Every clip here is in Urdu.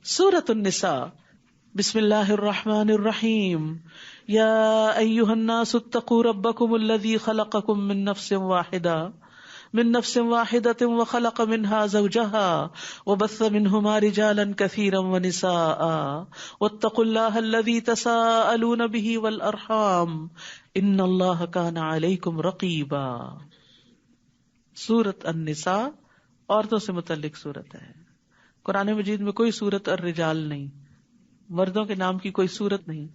سورۃ النساء بسم اللہ الرحمن الرحیم یا ایھا الناس اتقوا ربکم الذی خلقکم من نفس واحدۃ وخلق منها زوجها وبث منهما رجالا كثيرا ونساء واتقوا اللہ الذی تساءلون به والارحام ان اللہ کان علیکم رقیبا۔ سورۃ النساء عورتوں سے متعلق سورت ہے۔ قرآن مجید میں کوئی سورت الرجال نہیں، مردوں کے نام کی کوئی سورت نہیں۔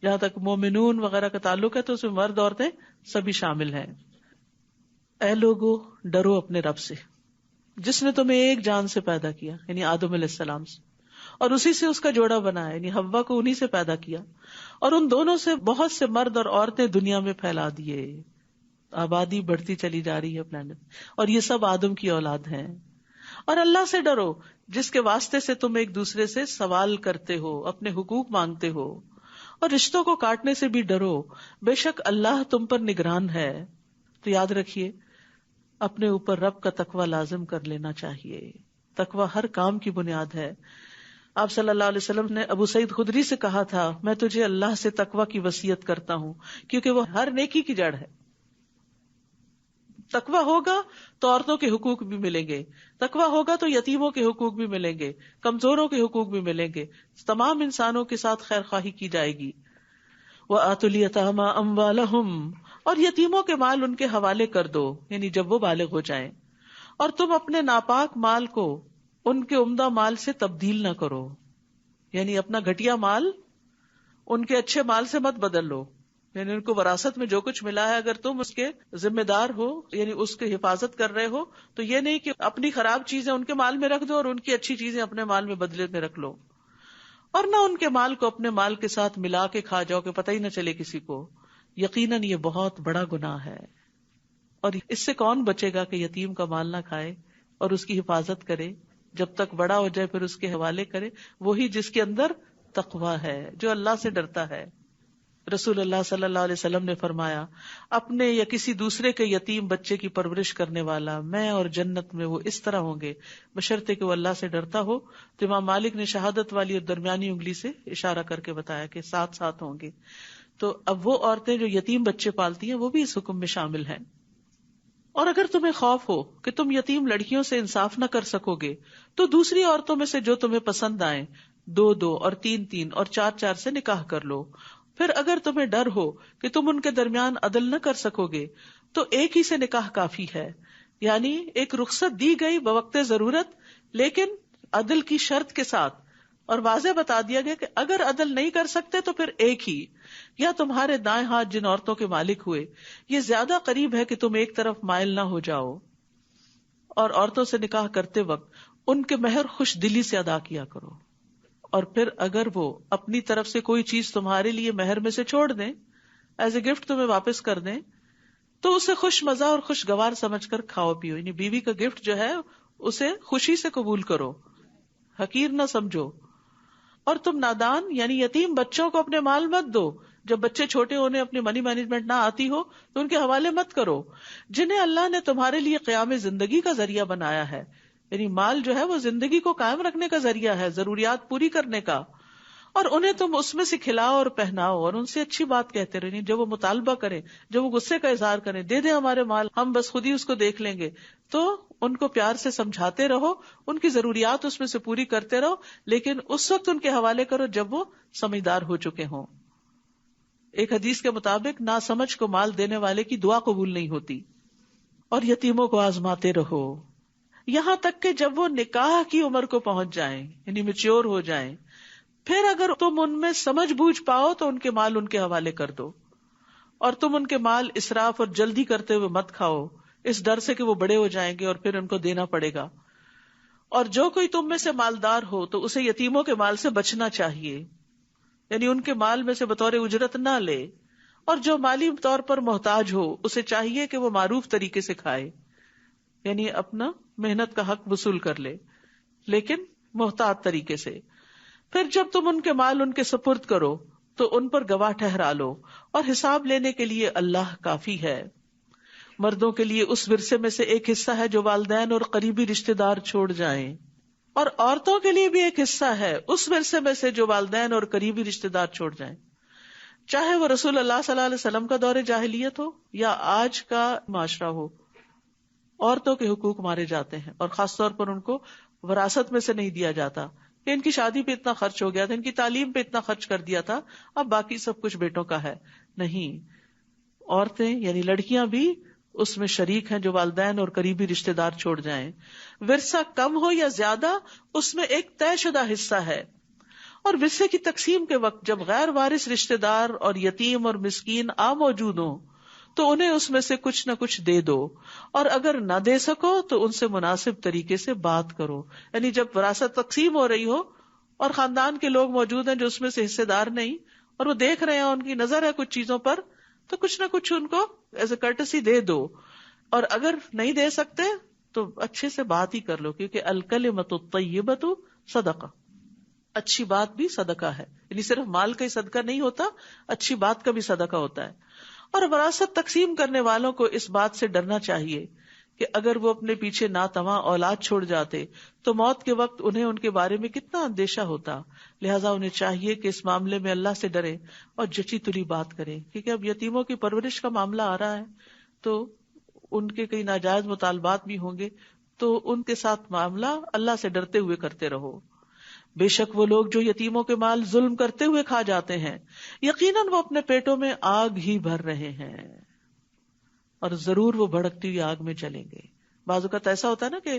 جہاں تک مومنون وغیرہ کا تعلق ہے تو اس میں مرد عورتیں سبھی شامل ہیں۔ اے لوگو ڈرو اپنے رب سے جس نے تمہیں ایک جان سے پیدا کیا، یعنی آدم علیہ السلام سے، اور اسی سے اس کا جوڑا بنایا، یعنی حوا کو انہی سے پیدا کیا، اور ان دونوں سے بہت سے مرد اور عورتیں دنیا میں پھیلا دیے۔ آبادی بڑھتی چلی جا رہی ہے پلانٹ، اور یہ سب آدم کی اولاد ہیں۔ اور اللہ سے ڈرو جس کے واسطے سے تم ایک دوسرے سے سوال کرتے ہو، اپنے حقوق مانگتے ہو، اور رشتوں کو کاٹنے سے بھی ڈرو، بے شک اللہ تم پر نگران ہے۔ تو یاد رکھیے اپنے اوپر رب کا تقوی لازم کر لینا چاہیے۔ تقوی ہر کام کی بنیاد ہے۔ آپ صلی اللہ علیہ وسلم نے ابو سعید خدری سے کہا تھا، میں تجھے اللہ سے تقوی کی وصیت کرتا ہوں کیونکہ وہ ہر نیکی کی جڑ ہے۔ تقوی ہوگا تو عورتوں کے حقوق بھی ملیں گے، تقوی ہوگا تو یتیموں کے حقوق بھی ملیں گے، کمزوروں کے حقوق بھی ملیں گے، تمام انسانوں کے ساتھ خیر خواہی کی جائے گی۔ وَآتُوا الْيَتَامَىٰ أَمْوَالَهُمْ، اور یتیموں کے مال ان کے حوالے کر دو، یعنی جب وہ بالغ ہو جائیں، اور تم اپنے ناپاک مال کو ان کے عمدہ مال سے تبدیل نہ کرو، یعنی اپنا گھٹیا مال ان کے اچھے مال سے مت بدل لو، یعنی ان کو وراثت میں جو کچھ ملا ہے اگر تم اس کے ذمہ دار ہو، یعنی اس کی حفاظت کر رہے ہو، تو یہ نہیں کہ اپنی خراب چیزیں ان کے مال میں رکھ دو اور ان کی اچھی چیزیں اپنے مال میں بدلے میں رکھ لو، اور نہ ان کے مال کو اپنے مال کے ساتھ ملا کے کھا جاؤ کہ پتہ ہی نہ چلے کسی کو۔ یقیناً یہ بہت بڑا گناہ ہے، اور اس سے کون بچے گا کہ یتیم کا مال نہ کھائے اور اس کی حفاظت کرے، جب تک بڑا ہو جائے پھر اس کے حوالے کرے، وہی جس کے اندر تقویٰ ہے، جو اللہ سے ڈرتا ہے۔ رسول اللہ صلی اللہ علیہ وسلم نے فرمایا، اپنے یا کسی دوسرے کے یتیم بچے کی پرورش کرنے والا میں اور جنت میں وہ اس طرح ہوں گے بشرطے کہ وہ اللہ سے ڈرتا ہو۔ تو امام مالک نے شہادت والی اور درمیانی انگلی سے اشارہ کر کے بتایا کہ ساتھ ساتھ ہوں گے۔ تو اب وہ عورتیں جو یتیم بچے پالتی ہیں وہ بھی اس حکم میں شامل ہیں۔ اور اگر تمہیں خوف ہو کہ تم یتیم لڑکیوں سے انصاف نہ کر سکو گے تو دوسری عورتوں میں سے جو تمہیں پسند آئیں 2-2 اور 3-3 اور 4-4 سے نکاح کر لو۔ پھر اگر تمہیں ڈر ہو کہ تم ان کے درمیان عدل نہ کر سکو گے تو ایک ہی سے نکاح کافی ہے، یعنی ایک رخصت دی گئی بوقت ضرورت، لیکن عدل کی شرط کے ساتھ، اور واضح بتا دیا گیا کہ اگر عدل نہیں کر سکتے تو پھر ایک ہی، یا تمہارے دائیں ہاتھ جن عورتوں کے مالک ہوئے یہ زیادہ قریب ہے کہ تم ایک طرف مائل نہ ہو جاؤ، اور عورتوں سے نکاح کرتے وقت ان کے مہر خوش دلی سے ادا کیا کرو، اور پھر اگر وہ اپنی طرف سے کوئی چیز تمہارے لیے مہر میں سے چھوڑ دیں، ایز اے گفٹ تمہیں واپس کر دیں، تو اسے خوش مزہ اور خوشگوار سمجھ کر کھاؤ پیو، یعنی بیوی کا گفٹ جو ہے اسے خوشی سے قبول کرو، حقیر نہ سمجھو۔ اور تم نادان یعنی یتیم بچوں کو اپنے مال مت دو، جب بچے چھوٹے ہونے اپنی منی مینجمنٹ نہ آتی ہو تو ان کے حوالے مت کرو، جنہیں اللہ نے تمہارے لیے قیام زندگی کا ذریعہ بنایا ہے، یعنی مال جو ہے وہ زندگی کو قائم رکھنے کا ذریعہ ہے، ضروریات پوری کرنے کا، اور انہیں تم اس میں سے کھلاؤ اور پہناؤ اور ان سے اچھی بات کہتے رہو، جب وہ مطالبہ کریں، جب وہ غصے کا اظہار کریں، دے دیں ہمارے مال، ہم بس خود ہی اس کو دیکھ لیں گے، تو ان کو پیار سے سمجھاتے رہو، ان کی ضروریات اس میں سے پوری کرتے رہو، لیکن اس وقت ان کے حوالے کرو جب وہ سمجھدار ہو چکے ہوں۔ ایک حدیث کے مطابق ناسمجھ کو مال دینے والے کی دعا قبول نہیں ہوتی۔ اور یتیموں کو آزماتے رہو یہاں تک کہ جب وہ نکاح کی عمر کو پہنچ جائیں، یعنی میچور ہو جائیں، پھر اگر تم ان میں سمجھ بوجھ پاؤ تو ان کے مال ان کے حوالے کر دو، اور تم ان کے مال اسراف اور جلدی کرتے ہوئے مت کھاؤ، اس ڈر سے کہ وہ بڑے ہو جائیں گے اور پھر ان کو دینا پڑے گا۔ اور جو کوئی تم میں سے مالدار ہو تو اسے یتیموں کے مال سے بچنا چاہیے، یعنی ان کے مال میں سے بطور اجرت نہ لے، اور جو مالی طور پر محتاج ہو اسے چاہیے کہ وہ معروف طریقے سے کھائے، یعنی اپنا محنت کا حق وصول کر لے، لیکن محتاط طریقے سے۔ پھر جب تم ان کے مال ان کے سپرد کرو تو ان پر گواہ ٹھہرا لو، اور حساب لینے کے لیے اللہ کافی ہے۔ مردوں کے لیے اس ورثے میں سے ایک حصہ ہے جو والدین اور قریبی رشتہ دار چھوڑ جائیں، اور عورتوں کے لیے بھی ایک حصہ ہے اس ورثے میں سے جو والدین اور قریبی رشتے دار چھوڑ جائیں، چاہے وہ رسول اللہ صلی اللہ علیہ وسلم کا دور جاہلیت ہو یا آج کا معاشرہ ہو. عورتوں کے حقوق مارے جاتے ہیں، اور خاص طور پر ان کو وراثت میں سے نہیں دیا جاتا کہ ان کی شادی پہ اتنا خرچ ہو گیا تھا، ان کی تعلیم پہ اتنا خرچ کر دیا تھا، اب باقی سب کچھ بیٹوں کا ہے. نہیں، عورتیں یعنی لڑکیاں بھی اس میں شریک ہیں جو والدین اور قریبی رشتے دار چھوڑ جائیں. ورثہ کم ہو یا زیادہ، اس میں ایک طے شدہ حصہ ہے. اور ورثے کی تقسیم کے وقت جب غیر وارث رشتے دار اور یتیم اور مسکین موجود ہوں تو انہیں اس میں سے کچھ نہ کچھ دے دو، اور اگر نہ دے سکو تو ان سے مناسب طریقے سے بات کرو. یعنی جب وراثت تقسیم ہو رہی ہو اور خاندان کے لوگ موجود ہیں جو اس میں سے حصے دار نہیں، اور وہ دیکھ رہے ہیں، ان کی نظر ہے کچھ چیزوں پر، تو کچھ نہ کچھ ان کو ایز اے کارٹسی دے دو. اور اگر نہیں دے سکتے تو اچھے سے بات ہی کر لو، کیونکہ الکلمۃ الطیبۃ صدقہ، اچھی بات بھی صدقہ ہے. یعنی صرف مال کا ہی صدقہ نہیں ہوتا، اچھی بات کا بھی صدقہ ہوتا ہے. اور وراثت تقسیم کرنے والوں کو اس بات سے ڈرنا چاہیے کہ اگر وہ اپنے پیچھے ناتواں اولاد چھوڑ جاتے تو موت کے وقت انہیں ان کے بارے میں کتنا اندیشہ ہوتا. لہٰذا انہیں چاہیے کہ اس معاملے میں اللہ سے ڈرے اور جچی تلی بات کریں، کیونکہ اب یتیموں کی پرورش کا معاملہ آ رہا ہے تو ان کے کئی ناجائز مطالبات بھی ہوں گے، تو ان کے ساتھ معاملہ اللہ سے ڈرتے ہوئے کرتے رہو. بے شک وہ لوگ جو یتیموں کے مال ظلم کرتے ہوئے کھا جاتے ہیں، یقیناً وہ اپنے پیٹوں میں آگ ہی بھر رہے ہیں، اور ضرور وہ بھڑکتی ہوئی آگ میں چلیں گے. بعض اوقات ایسا ہوتا ہے نا کہ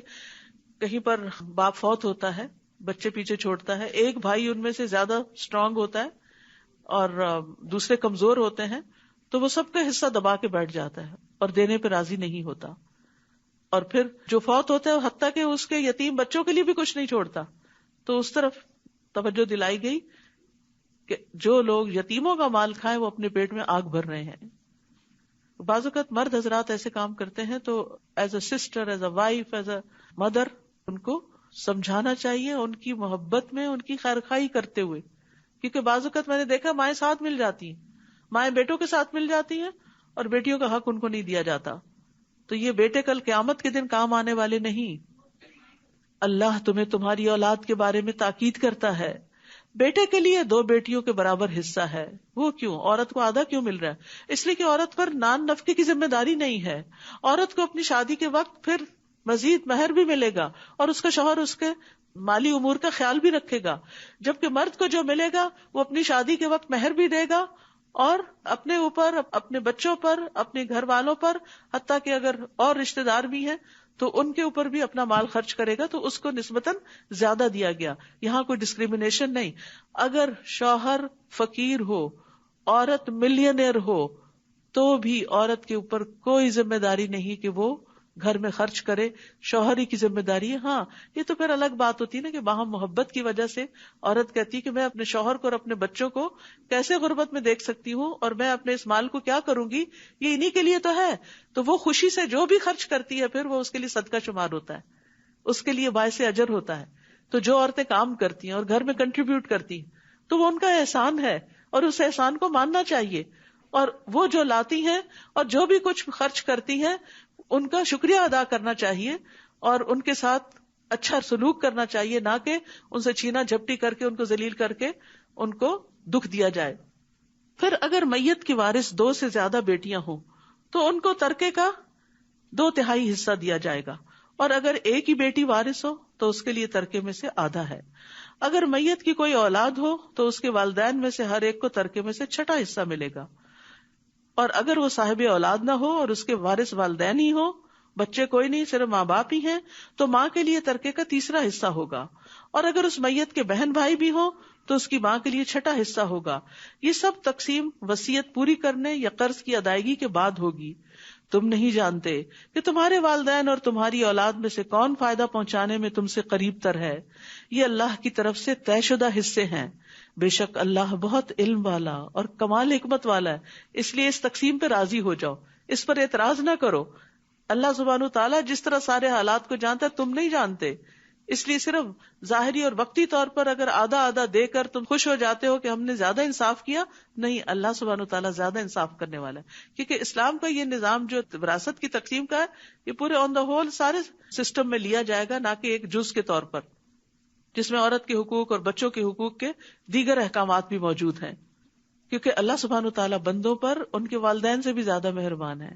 کہیں پر باپ فوت ہوتا ہے، بچے پیچھے چھوڑتا ہے، ایک بھائی ان میں سے زیادہ اسٹرانگ ہوتا ہے اور دوسرے کمزور ہوتے ہیں، تو وہ سب کا حصہ دبا کے بیٹھ جاتا ہے اور دینے پہ راضی نہیں ہوتا. اور پھر جو فوت ہوتا ہے حتیٰ کہ اس کے یتیم بچوں کے لیے بھی کچھ نہیں چھوڑتا. تو اس طرف توجہ دلائی گئی کہ جو لوگ یتیموں کا مال کھائیں وہ اپنے پیٹ میں آگ بھر رہے ہیں. بعض اوقات مرد حضرات ایسے کام کرتے ہیں تو as a sister, as a wife, as a mother ان کو سمجھانا چاہیے، ان کی محبت میں ان کی خیرخواہی کرتے ہوئے. کیونکہ بعض اوقات میں نے دیکھا مائیں ساتھ مل جاتی ہیں، مائیں بیٹوں کے ساتھ مل جاتی ہیں اور بیٹیوں کا حق ان کو نہیں دیا جاتا. تو یہ بیٹے کل قیامت کے دن کام آنے والے نہیں. اللہ تمہیں تمہاری اولاد کے بارے میں تاکید کرتا ہے، بیٹے کے لیے 2 بیٹیوں کے برابر حصہ ہے. وہ کیوں؟ عورت کو آدھا کیوں مل رہا ہے؟ اس لیے کہ عورت پر نان نفقے کی ذمہ داری نہیں ہے. عورت کو اپنی شادی کے وقت پھر مزید مہر بھی ملے گا اور اس کا شوہر اس کے مالی امور کا خیال بھی رکھے گا، جبکہ مرد کو جو ملے گا وہ اپنی شادی کے وقت مہر بھی دے گا اور اپنے اوپر، اپنے بچوں پر، اپنے گھر والوں پر، حتیٰ کہ اگر اور رشتے دار بھی ہیں تو ان کے اوپر بھی اپنا مال خرچ کرے گا، تو اس کو نسبتاً زیادہ دیا گیا. یہاں کوئی ڈسکریمنیشن نہیں. اگر شوہر فقیر ہو، عورت ملینئر ہو، تو بھی عورت کے اوپر کوئی ذمہ داری نہیں کہ وہ گھر میں خرچ کرے. شوہر ہی کی ذمہ داری ہے. ہاں، یہ تو پھر الگ بات ہوتی ہے نا کہ باہم محبت کی وجہ سے عورت کہتی کہ میں اپنے شوہر کو اور اپنے بچوں کو کیسے غربت میں دیکھ سکتی ہوں، اور میں اپنے اس مال کو کیا کروں گی، یہ انہی کے لیے تو ہے. تو وہ خوشی سے جو بھی خرچ کرتی ہے پھر وہ اس کے لیے صدقہ شمار ہوتا ہے، اس کے لیے باعث اجر ہوتا ہے. تو جو عورتیں کام کرتی ہیں اور گھر میں کنٹریبیوٹ کرتی ہیں تو وہ ان کا احسان ہے اور اس احسان کو ماننا چاہیے. اور وہ جو لاتی ہیں اور جو بھی کچھ خرچ کرتی ہیں ان کا شکریہ ادا کرنا چاہیے اور ان کے ساتھ اچھا سلوک کرنا چاہیے، نہ کہ ان سے چھینا جھپٹی کر کے ان کو ذلیل کر کے ان کو دکھ دیا جائے. پھر اگر میت کی وارث 2 سے زیادہ بیٹیاں ہوں تو ان کو ترکے کا 2/3 حصہ دیا جائے گا، اور اگر ایک ہی بیٹی وارث ہو تو اس کے لیے ترکے میں سے آدھا ہے. اگر میت کی کوئی اولاد ہو تو اس کے والدین میں سے ہر ایک کو ترکے میں سے 6واں حصہ ملے گا. اور اگر وہ صاحب اولاد نہ ہو اور اس کے وارث والدین ہی ہو، بچے کوئی نہیں، صرف ماں باپ ہی ہیں، تو ماں کے لیے ترکے کا 3واں حصہ ہوگا. اور اگر اس میت کے بہن بھائی بھی ہو تو اس کی ماں کے لیے 6واں حصہ ہوگا. یہ سب تقسیم وصیت پوری کرنے یا قرض کی ادائیگی کے بعد ہوگی. تم نہیں جانتے کہ تمہارے والدین اور تمہاری اولاد میں سے کون فائدہ پہنچانے میں تم سے قریب تر ہے. یہ اللہ کی طرف سے طے شدہ حصے ہیں. بے شک اللہ بہت علم والا اور کمال حکمت والا ہے. اس لیے اس تقسیم پہ راضی ہو جاؤ، اس پر اعتراض نہ کرو. اللہ سبحانہ وتعالیٰ جس طرح سارے حالات کو جانتا ہے تم نہیں جانتے، اس لیے صرف ظاہری اور وقتی طور پر اگر آدھا آدھا دے کر تم خوش ہو جاتے ہو کہ ہم نے زیادہ انصاف کیا، نہیں، اللہ سبحانہ وتعالیٰ زیادہ انصاف کرنے والا ہے. کیونکہ اسلام کا یہ نظام جو وراثت کی تقسیم کا ہے، یہ پورے آن دا ہول سارے سسٹم میں لیا جائے گا، نہ کہ ایک جز کے طور پر. جس میں عورت کے حقوق اور بچوں کے حقوق کے دیگر احکامات بھی موجود ہیں، کیونکہ اللہ سبحانہ تعالیٰ بندوں پر ان کے والدین سے بھی زیادہ مہربان ہے.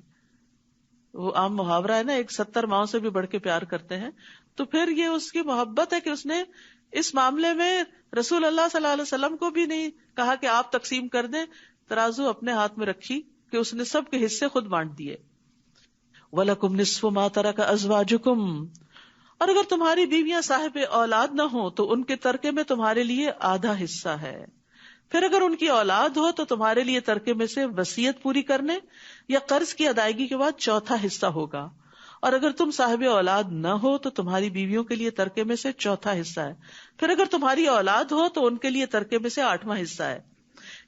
وہ عام محاورہ ہے نا، ایک 70 ماؤں سے بھی بڑھ کے پیار کرتے ہیں. تو پھر یہ اس کی محبت ہے کہ اس نے اس معاملے میں رسول اللہ صلی اللہ علیہ وسلم کو بھی نہیں کہا کہ آپ تقسیم کر دیں، ترازو اپنے ہاتھ میں رکھی کہ اس نے سب کے حصے خود بانٹ دیے. وَلَكُمْ نِصْفُ مَا تَرَكَ أَزْوَاجُكُمْ، اور اگر تمہاری بیویاں صاحب اولاد نہ ہوں تو ان کے ترکے میں تمہارے لیے آدھا حصہ ہے. پھر اگر ان کی اولاد ہو تو تمہارے لیے ترکے میں سے وصیت پوری کرنے یا قرض کی ادائیگی کے بعد چوتھا حصہ ہوگا. اور اگر تم صاحب اولاد نہ ہو تو تمہاری بیویوں کے لیے ترکے میں سے چوتھا حصہ ہے. پھر اگر تمہاری اولاد ہو تو ان کے لیے ترکے میں سے 8واں حصہ ہے.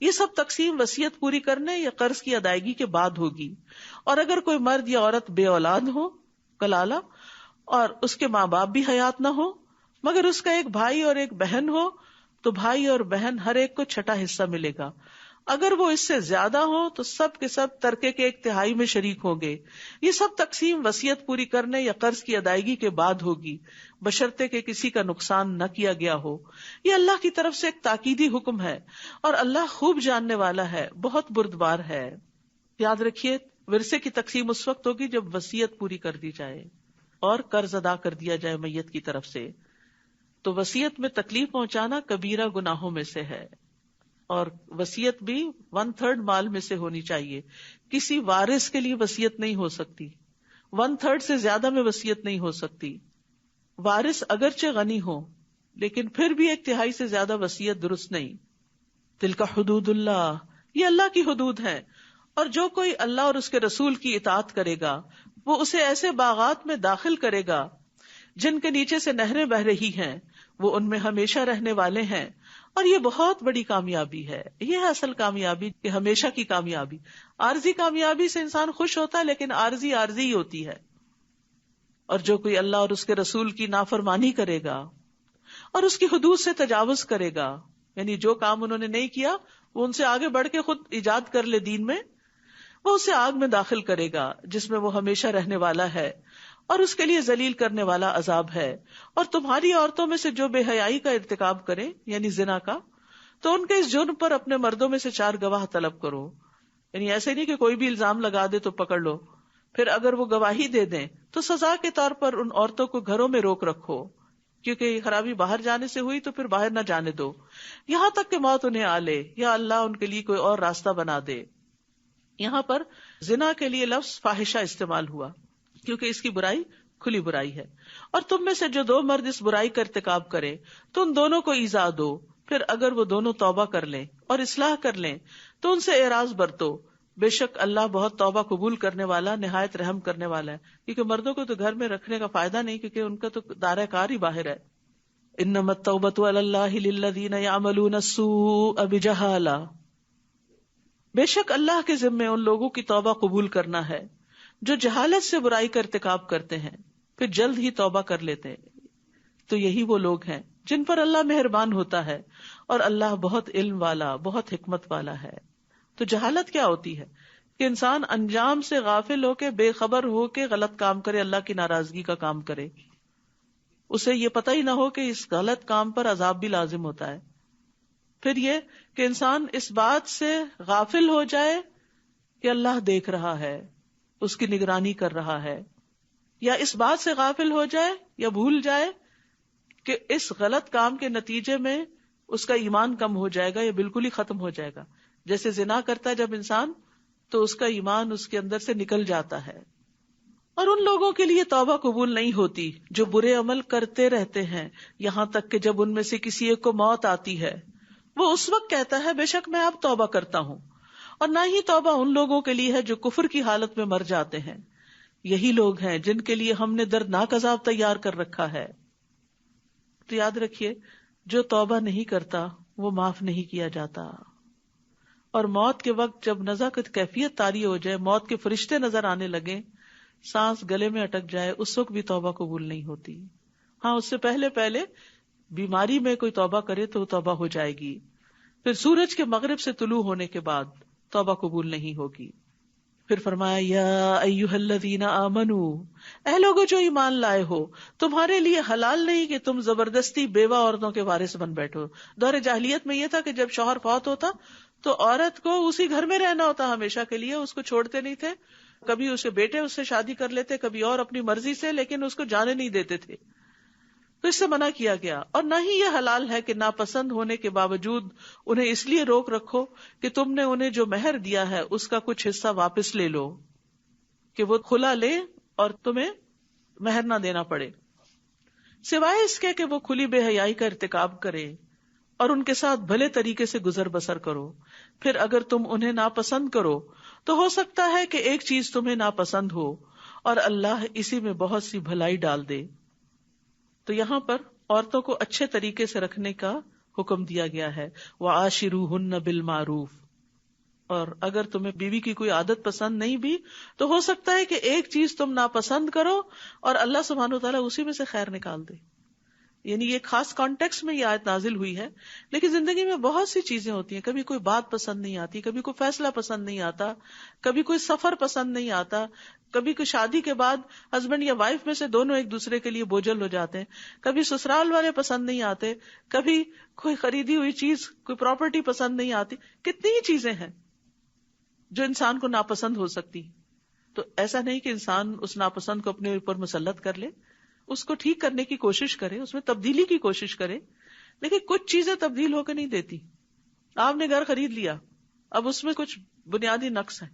یہ سب تقسیم وصیت پوری کرنے یا قرض کی ادائیگی کے بعد ہوگی. اور اگر کوئی مرد یا عورت بے اولاد ہو، کلالہ، اور اس کے ماں باپ بھی حیات نہ ہو مگر اس کا ایک بھائی اور ایک بہن ہو تو بھائی اور بہن ہر ایک کو چھٹا حصہ ملے گا. اگر وہ اس سے زیادہ ہوں تو سب کے سب ترکے کے 1/3 میں شریک ہوں گے. یہ سب تقسیم وصیت پوری کرنے یا قرض کی ادائیگی کے بعد ہوگی، بشرطے کہ کسی کا نقصان نہ کیا گیا ہو. یہ اللہ کی طرف سے ایک تاکیدی حکم ہے اور اللہ خوب جاننے والا ہے، بہت بردبار ہے. یاد رکھیے، ورثے کی تقسیم اس وقت ہوگی جب وصیت پوری کر دی جائے اور قرض ادا کر دیا جائے میت کی طرف سے. تو وصیت میں تکلیف پہنچانا کبیرہ گناہوں میں سے ہے، اور وصیت بھی 1/3 مال میں سے ہونی چاہیے. کسی وارث کے لیے وصیت نہیں ہو سکتی، 1/3 سے زیادہ میں وصیت نہیں ہو سکتی. وارث اگرچہ غنی ہو لیکن پھر بھی 1/3 سے زیادہ وصیت درست نہیں. تلک حدود اللہ، یہ اللہ کی حدود ہیں. اور جو کوئی اللہ اور اس کے رسول کی اطاعت کرے گا وہ اسے ایسے باغات میں داخل کرے گا جن کے نیچے سے نہریں بہہ رہی ہیں، وہ ان میں ہمیشہ رہنے والے ہیں. اور یہ بہت بڑی کامیابی ہے. یہ ہے اصل کامیابی کہ ہمیشہ کی کامیابی. عارضی کامیابی سے انسان خوش ہوتا ہے لیکن عارضی ہی ہوتی ہے. اور جو کوئی اللہ اور اس کے رسول کی نافرمانی کرے گا اور اس کی حدود سے تجاوز کرے گا، یعنی جو کام انہوں نے نہیں کیا وہ ان سے آگے بڑھ کے خود ایجاد کر لے دین میں، وہ اسے آگ میں داخل کرے گا جس میں وہ ہمیشہ رہنے والا ہے اور اس کے لیے ذلیل کرنے والا عذاب ہے. اور تمہاری عورتوں میں سے جو بے حیائی کا ارتکاب کرے، یعنی زنا کا، تو ان کے اس جرم پر اپنے مردوں میں سے 4 گواہ طلب کرو. یعنی ایسے نہیں کہ کوئی بھی الزام لگا دے تو پکڑ لو، پھر اگر وہ گواہی دے دیں تو سزا کے طور پر ان عورتوں کو گھروں میں روک رکھو، کیونکہ یہ خرابی باہر جانے سے ہوئی تو پھر باہر نہ جانے دو یہاں تک کہ موت انہیں آ لے یا اللہ ان کے لیے کوئی اور راستہ بنا دے. یہاں پر زنا کے لیے لفظ فاحشہ استعمال ہوا کیونکہ اس کی برائی کھلی برائی ہے. اور تم میں سے جو 2 مرد اس برائی کا ارتکاب کرے تو ان دونوں کو ایذا دو، پھر اگر وہ دونوں توبہ کر لیں اور اصلاح کر لیں تو ان سے اعراض برتو. بے شک اللہ بہت توبہ قبول کرنے والا، نہایت رحم کرنے والا ہے. کیونکہ مردوں کو تو گھر میں رکھنے کا فائدہ نہیں، کیونکہ ان کا تو دائرہ کار ہی باہر ہے. انما التوبۃ علی اللہ للذین یعملون السوء بجہالہ، بے شک اللہ کے ذمے ان لوگوں کی توبہ قبول کرنا ہے جو جہالت سے برائی کا ارتکاب کرتے ہیں پھر جلد ہی توبہ کر لیتے ہیں. تو یہی وہ لوگ ہیں جن پر اللہ مہربان ہوتا ہے، اور اللہ بہت علم والا، بہت حکمت والا ہے. تو جہالت کیا ہوتی ہے؟ کہ انسان انجام سے غافل ہو کے، بے خبر ہو کے غلط کام کرے، اللہ کی ناراضگی کا کام کرے، اسے یہ پتہ ہی نہ ہو کہ اس غلط کام پر عذاب بھی لازم ہوتا ہے. پھر یہ کہ انسان اس بات سے غافل ہو جائے کہ اللہ دیکھ رہا ہے، اس کی نگرانی کر رہا ہے، یا اس بات سے غافل ہو جائے یا بھول جائے کہ اس غلط کام کے نتیجے میں اس کا ایمان کم ہو جائے گا یا بالکل ہی ختم ہو جائے گا. جیسے زنا کرتا ہے جب انسان تو اس کا ایمان اس کے اندر سے نکل جاتا ہے. اور ان لوگوں کے لیے توبہ قبول نہیں ہوتی جو برے عمل کرتے رہتے ہیں یہاں تک کہ جب ان میں سے کسی ایک کو موت آتی ہے وہ اس وقت کہتا ہے بے شک میں اب توبہ کرتا ہوں. اور نہ ہی توبہ ان لوگوں کے لیے ہے جو کفر کی حالت میں مر جاتے ہیں. یہی لوگ ہیں جن کے لیے ہم نے دردناک عذاب تیار کر رکھا ہے. تو یاد رکھیے، جو توبہ نہیں کرتا وہ معاف نہیں کیا جاتا. اور موت کے وقت جب نزع کی کیفیت طاری ہو جائے، موت کے فرشتے نظر آنے لگے، سانس گلے میں اٹک جائے، اس وقت بھی توبہ قبول نہیں ہوتی. ہاں، اس سے پہلے بیماری میں کوئی توبہ کرے تو توبہ ہو جائے گی. پھر سورج کے مغرب سے طلوع ہونے کے بعد توبہ قبول نہیں ہوگی. پھر فرمایا یا ایھا الذین آمنو، اے لوگو جو ایمان لائے ہو، تمہارے لیے حلال نہیں کہ تم زبردستی بیوہ عورتوں کے وارث بن بیٹھو. دور جاہلیت میں یہ تھا کہ جب شوہر فوت ہوتا تو عورت کو اسی گھر میں رہنا ہوتا ہمیشہ کے لیے، اس کو چھوڑتے نہیں تھے. کبھی اسے بیٹے اس سے شادی کر لیتے، کبھی اور اپنی مرضی سے، لیکن اس کو جانے نہیں دیتے تھے. تو اس سے منع کیا گیا. اور نہ ہی یہ حلال ہے کہ ناپسند ہونے کے باوجود انہیں اس لیے روک رکھو کہ تم نے انہیں جو مہر دیا ہے اس کا کچھ حصہ واپس لے لو، کہ وہ کھلا لے اور تمہیں مہر نہ دینا پڑے، سوائے اس کے کہ وہ کھلی بے حیائی کا ارتکاب کرے، اور ان کے ساتھ بھلے طریقے سے گزر بسر کرو. پھر اگر تم انہیں ناپسند کرو تو ہو سکتا ہے کہ ایک چیز تمہیں ناپسند ہو، اور اللہ اسی میں بہت سی بھلائی ڈال دے. تو یہاں پر عورتوں کو اچھے طریقے سے رکھنے کا حکم دیا گیا ہے. وَعَاشِرُوهُنَّ بِالْمَعْرُوفِ. اور اگر تمہیں بیوی کی کوئی عادت پسند نہیں بھی تو ہو سکتا ہے کہ ایک چیز تم ناپسند کرو اور اللہ سبحانہ وتعالیٰ اسی میں سے خیر نکال دے. یعنی یہ خاص کانٹیکس میں یہ آیت نازل ہوئی ہے، لیکن زندگی میں بہت سی چیزیں ہوتی ہیں. کبھی کوئی بات پسند نہیں آتی، کبھی کوئی فیصلہ پسند نہیں آتا، کبھی کوئی سفر پسند نہیں آتا، کبھی کوئی شادی کے بعد ہسبینڈ یا وائف میں سے دونوں ایک دوسرے کے لیے بوجھل ہو جاتے ہیں، کبھی سسرال والے پسند نہیں آتے، کبھی کوئی خریدی ہوئی چیز، کوئی پراپرٹی پسند نہیں آتی. کتنی ہی چیزیں ہیں جو انسان کو ناپسند ہو سکتی. تو ایسا نہیں کہ انسان اس ناپسند کو اپنے اوپر مسلط کر لے، اس کو ٹھیک کرنے کی کوشش کرے، اس میں تبدیلی کی کوشش کرے. لیکن کچھ چیزیں تبدیل ہو کے نہیں دیتی. آپ نے گھر خرید لیا، اب اس میں کچھ بنیادی نقص ہیں،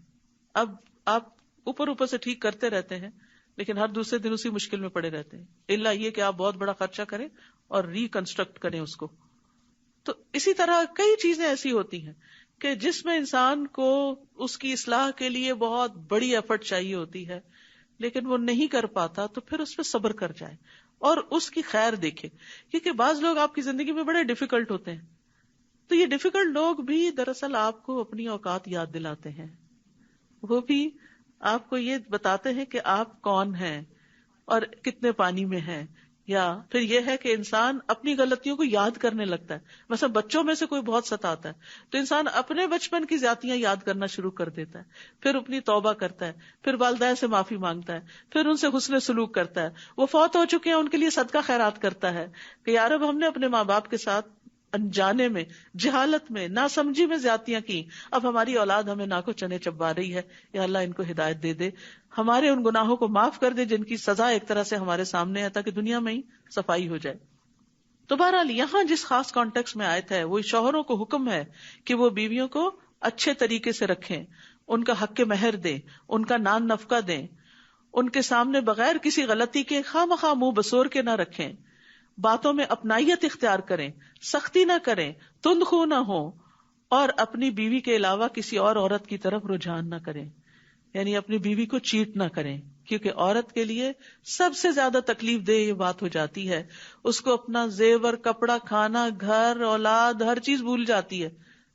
اب آپ اوپر سے ٹھیک کرتے رہتے ہیں لیکن ہر دوسرے دن اسی مشکل میں پڑے رہتے ہیں، الا یہ کہ آپ بہت بڑا خرچہ کریں اور ریکنسٹرکٹ کریں اس کو. تو اسی طرح کئی چیزیں ایسی ہوتی ہیں کہ جس میں انسان کو اس کی اصلاح کے لیے بہت بڑی ایفرٹ چاہیے ہوتی ہے، لیکن وہ نہیں کر پاتا، تو پھر اس پہ صبر کر جائے اور اس کی خیر دیکھے. کیونکہ بعض لوگ آپ کی زندگی میں بڑے ڈیفیکلٹ ہوتے ہیں، تو یہ ڈیفیکلٹ لوگ بھی دراصل آپ کو اپنی اوقات یاد دلاتے ہیں. وہ بھی آپ کو یہ بتاتے ہیں کہ آپ کون ہیں اور کتنے پانی میں ہیں. یا پھر یہ ہے کہ انسان اپنی غلطیوں کو یاد کرنے لگتا ہے. مثلا بچوں میں سے کوئی بہت ستاتا ہے تو انسان اپنے بچپن کی زیادتیاں یاد کرنا شروع کر دیتا ہے، پھر اپنی توبہ کرتا ہے، پھر والدین سے معافی مانگتا ہے، پھر ان سے حسن سلوک کرتا ہے. وہ فوت ہو چکے ہیں ان کے لیے صدقہ خیرات کرتا ہے کہ یار اب ہم نے اپنے ماں باپ کے ساتھ انجانے میں، جہالت میں، ناسمجھی میں زیادتیاں کی، اب ہماری اولاد ہمیں ناکو چنے چبا رہی ہے، یا اللہ ان کو ہدایت دے دے، ہمارے ان گناہوں کو معاف کر دے جن کی سزا ایک طرح سے ہمارے سامنے ہے، تاکہ دنیا میں ہی صفائی ہو جائے. تو بہرحال یہاں جس خاص کانٹیکس میں آیت ہے وہ شوہروں کو حکم ہے کہ وہ بیویوں کو اچھے طریقے سے رکھیں، ان کا حق مہر دیں، ان کا نان نفقہ دیں، ان کے سامنے بغیر کسی غلطی کے خواہ مخواہ منہ بسور کے نہ رکھیں، باتوں میں اپنائیت اختیار کریں، سختی نہ کریں، تند خو نہ ہو، اور اپنی بیوی کے علاوہ کسی اور عورت کی طرف رجحان نہ کریں. یعنی اپنی بیوی کو چیٹ نہ کریں، کیونکہ عورت کے لیے سب سے زیادہ تکلیف دہ یہ بات ہو جاتی ہے، اس کو اپنا زیور، کپڑا، کھانا، گھر، اولاد، ہر چیز بھول جاتی ہے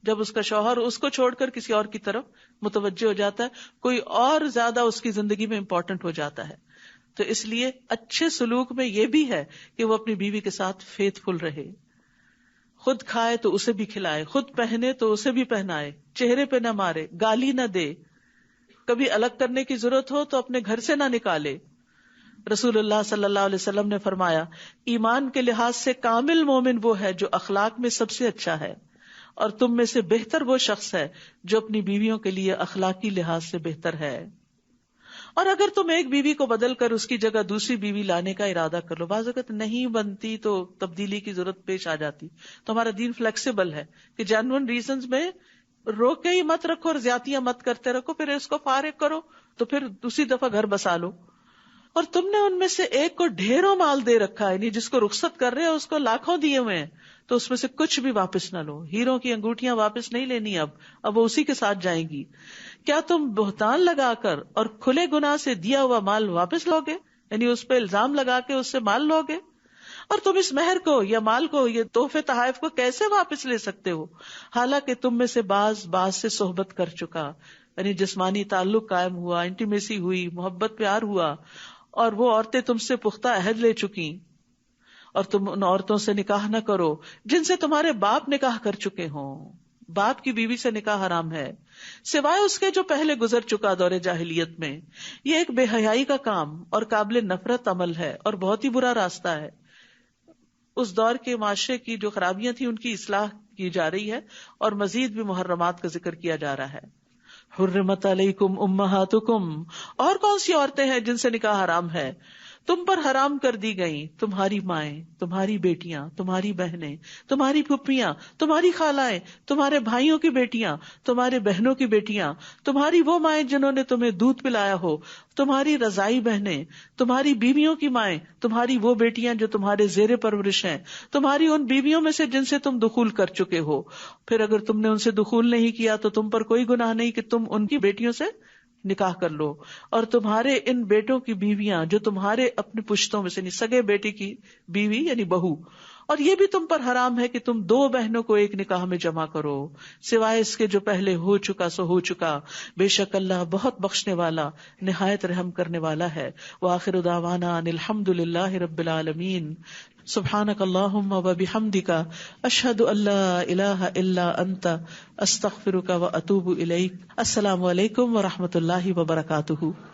جب اس کا شوہر اس کو چھوڑ کر کسی اور کی طرف متوجہ ہو جاتا ہے، کوئی اور زیادہ اس کی زندگی میں امپورٹنٹ ہو جاتا ہے. تو اس لیے اچھے سلوک میں یہ بھی ہے کہ وہ اپنی بیوی کے ساتھ فیتھ فل رہے، خود کھائے تو اسے بھی کھلائے، خود پہنے تو اسے بھی پہنائے، چہرے پہ نہ مارے، گالی نہ دے، کبھی الگ کرنے کی ضرورت ہو تو اپنے گھر سے نہ نکالے. رسول اللہ صلی اللہ علیہ وسلم نے فرمایا، ایمان کے لحاظ سے کامل مومن وہ ہے جو اخلاق میں سب سے اچھا ہے، اور تم میں سے بہتر وہ شخص ہے جو اپنی بیویوں کے لیے اخلاقی لحاظ سے بہتر ہے. اور اگر تم ایک بیوی کو بدل کر اس کی جگہ دوسری بیوی لانے کا ارادہ کر لو، بعض اوقات نہیں بنتی تو تبدیلی کی ضرورت پیش آ جاتی، تو ہمارا دین فلیکسیبل ہے کہ جینوئن ریزنز میں روک کے ہی مت رکھو اور زیادتیاں مت کرتے رکھو، پھر اس کو فارغ کرو تو پھر دوسری دفعہ گھر بسا لو. اور تم نے ان میں سے ایک کو ڈھیروں مال دے رکھا ہے، یعنی جس کو رخصت کر رہے ہو اس کو لاکھوں دیے ہوئے ہیں، تو اس میں سے کچھ بھی واپس نہ لو. ہیروں کی انگوٹھیاں واپس نہیں لینی، اب وہ اسی کے ساتھ جائیں گی. کیا تم بہتان لگا کر اور کھلے گناہ سے دیا ہوا مال واپس لوگے، یعنی اس پہ الزام لگا کے اس سے مال لوگے؟ اور تم اس مہر کو یا مال کو، یہ تحفے تحائف کو کیسے واپس لے سکتے ہو، حالانکہ تم میں سے بعض سے صحبت کر چکا، یعنی جسمانی تعلق قائم ہوا، انٹیمیسی ہوئی، محبت پیار ہوا، اور وہ عورتیں تم سے پختہ عہد لے چکی. اور تم ان عورتوں سے نکاح نہ کرو جن سے تمہارے باپ نکاح کر چکے ہوں. باپ کی بیوی سے نکاح حرام ہے سوائے اس کے جو پہلے گزر چکا دور جاہلیت میں. یہ ایک بے حیائی کا کام اور قابل نفرت عمل ہے اور بہت ہی برا راستہ ہے. اس دور کے معاشرے کی جو خرابیاں تھیں ان کی اصلاح کی جا رہی ہے اور مزید بھی محرمات کا ذکر کیا جا رہا ہے. حرمت علیکم امہاتکم، اور کون سی عورتیں ہیں جن سے نکاح حرام ہے؟ تم پر حرام کر دی گئیں تمہاری مائیں، تمہاری بیٹیاں، تمہاری بہنیں، تمہاری پھپھیاں، تمہاری خالائیں، تمہارے بھائیوں کی بیٹیاں، تمہارے بہنوں کی بیٹیاں، تمہاری وہ مائیں جنہوں نے تمہیں دودھ پلایا ہو، تمہاری رضائی بہنیں، تمہاری بیویوں کی مائیں، تمہاری وہ بیٹیاں جو تمہارے زیر پرورش ہیں، تمہاری ان بیویوں میں سے جن سے تم دخول کر چکے ہو. پھر اگر تم نے ان سے دخول نہیں کیا تو تم پر کوئی گناہ نہیں کہ تم ان کی بیٹیوں سے نکاح کر لو. اور تمہارے ان بیٹوں کی بیویاں جو تمہارے اپنے پشتوں میں سے سگے بیٹے کی بیوی یعنی بہو، اور یہ بھی تم پر حرام ہے کہ تم دو بہنوں کو ایک نکاح میں جمع کرو سوائے اس کے جو پہلے ہو چکا سو ہو چکا. بے شک اللہ بہت بخشنے والا نہایت رحم کرنے والا ہے. وآخر دعوانا ان الحمد للہ رب العالمین. سبحانک اللہم وبحمدک اشہد ان لا الہ الا انت استغفرک واتوب الیک. السلام علیکم ورحمۃ اللہ وبرکاتہ.